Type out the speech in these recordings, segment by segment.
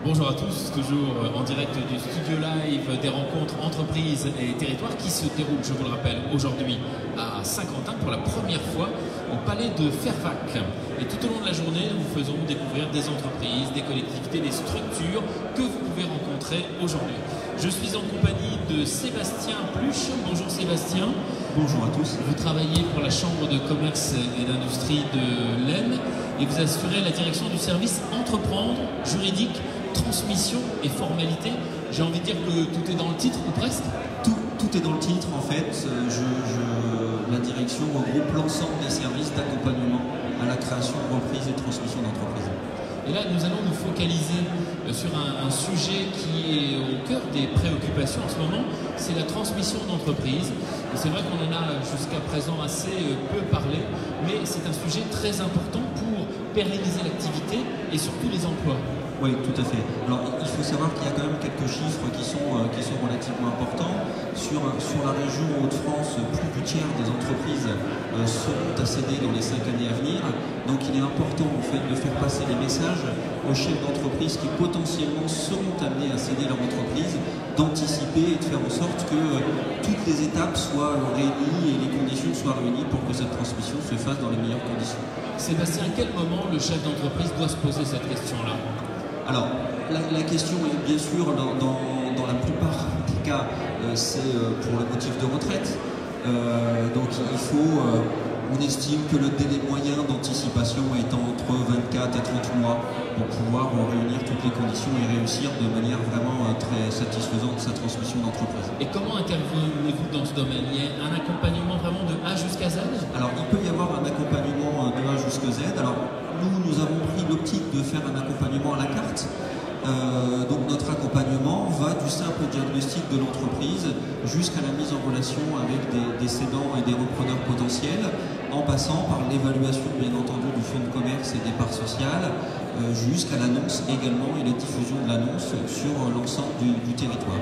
Bonjour à tous, toujours en direct du studio live des rencontres entreprises et territoires qui se déroulent, je vous le rappelle, aujourd'hui à Saint-Quentin pour la première fois au palais de Fervaques. Et tout au long de la journée, nous vous faisons découvrir des entreprises, des collectivités, des structures que vous pouvez rencontrer aujourd'hui. Je suis en compagnie de Sébastien Pluche. Bonjour Sébastien. Bonjour à tous. Vous travaillez pour la Chambre de commerce et d'industrie de l'Aisne et vous assurez la direction du service entreprendre, juridique, transmission et formalité. J'ai envie de dire que tout est dans le titre, ou presque. Tout est dans le titre, en fait. La direction regroupe l'ensemble des services d'accompagnement à la création, reprise et transmission d'entreprise. Et là, nous allons nous focaliser sur un sujet qui est au cœur des préoccupations en ce moment, c'est la transmission d'entreprise. Et c'est vrai qu'on en a jusqu'à présent assez peu parlé, mais c'est un sujet très important pour pérenniser l'activité et surtout les emplois. Oui, tout à fait. Alors, il faut savoir qu'il y a quand même quelques chiffres qui sont relativement importants. Sur la région Hauts-de-France, plus du tiers des entreprises seront à céder dans les 5 années à venir. Donc, il est important en fait de faire passer les messages aux chefs d'entreprise qui potentiellement seront amenés à céder leur entreprise, d'anticiper et de faire en sorte que toutes les étapes soient réunies et les conditions soient réunies pour que cette transmission se fasse dans les meilleures conditions. Sébastien, à quel moment le chef d'entreprise doit se poser cette question-là ? Alors, la question est bien sûr, dans la plupart des cas, c'est pour le motif de retraite. Donc on estime que le délai moyen d'anticipation est entre 24 et 30 mois pour pouvoir réunir toutes les conditions et réussir de manière vraiment très satisfaisante sa transmission d'entreprise. Et comment intervenez-vous dans ce domaine? Il y a un accompagnement vraiment de A jusqu'à Z? Alors, il peut y avoir un accompagnement de A jusqu'à Z. Alors, nous avons pris l'optique de faire un accompagnement à la carte. Donc notre accompagnement va du simple diagnostic de l'entreprise jusqu'à la mise en relation avec des cédants et des repreneurs potentiels, en passant par l'évaluation bien entendu du fonds de commerce et des parts sociales, jusqu'à l'annonce également et la diffusion de l'annonce sur l'ensemble du territoire.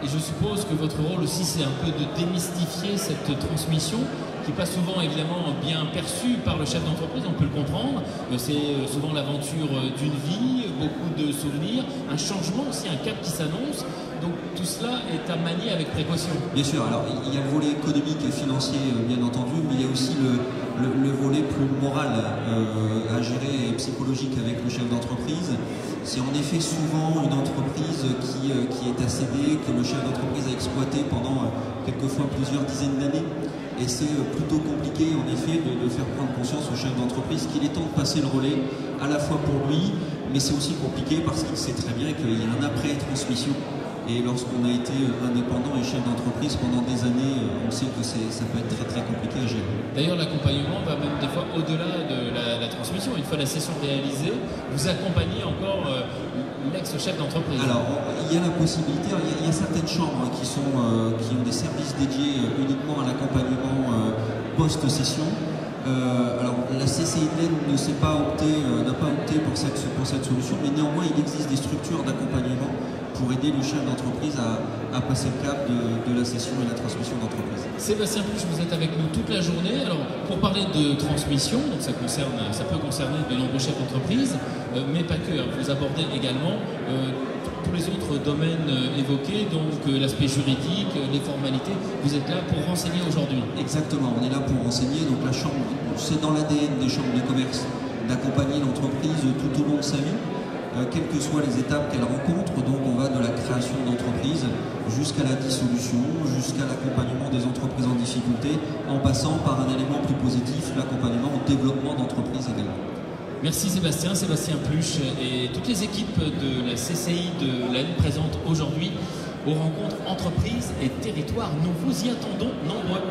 Et je suppose que votre rôle aussi, c'est un peu de démystifier cette transmission qui n'est pas souvent évidemment bien perçue par le chef d'entreprise, on peut le comprendre. C'est souvent l'aventure d'une vie, beaucoup de souvenirs, un changement aussi, un cap qui s'annonce. Donc tout cela est à manier avec précaution. Bien sûr, alors il y a le volet économique et financier bien entendu, mais il y a aussi le volet plus moral à gérer et psychologique avec le chef d'entreprise. C'est en effet souvent une entreprise qui est à céder, que le chef d'entreprise a exploité pendant quelquefois plusieurs dizaines d'années. Et c'est plutôt compliqué en effet de faire prendre conscience au chef d'entreprise qu'il est temps de passer le relais à la fois pour lui, mais c'est aussi compliqué parce qu'il sait très bien qu'il y a un après-transmission. Et lorsqu'on a été indépendant et chef d'entreprise pendant des années, on sait que ça peut être très très compliqué à gérer. D'ailleurs, l'accompagnement va même des fois au-delà de la transmission. Une fois la session réalisée, vous accompagnez encore l'ex-chef d'entreprise. Alors, il y a la possibilité, il y a certaines chambres qui ont des services dédiés uniquement à l'accompagnement post-session. Alors, la CCI de l'Aisne n'a pas opté pour cette solution, mais néanmoins, il existe des structures d'accompagnement pour aider le chef d'entreprise à passer le cap de la cession et la transmission d'entreprise. Sébastien Pluche, vous êtes avec nous toute la journée. Alors, pour parler de transmission, donc ça peut concerner de nombreux chefs d'entreprise, mais pas que. Vous abordez également tous les autres domaines évoqués, donc l'aspect juridique, les formalités. Vous êtes là pour renseigner aujourd'hui. Exactement, on est là pour renseigner. Donc la chambre, c'est dans l'ADN des chambres de commerce d'accompagner l'entreprise tout au long de sa vie. Quelles que soient les étapes qu'elle rencontre, donc on va de la création d'entreprise jusqu'à la dissolution, jusqu'à l'accompagnement des entreprises en difficulté, en passant par un élément plus positif, l'accompagnement au développement d'entreprise également. Merci Sébastien Pluche et toutes les équipes de la CCI de l'Aisne présentes aujourd'hui aux rencontres entreprises et territoires. Nous vous y attendons nombreux.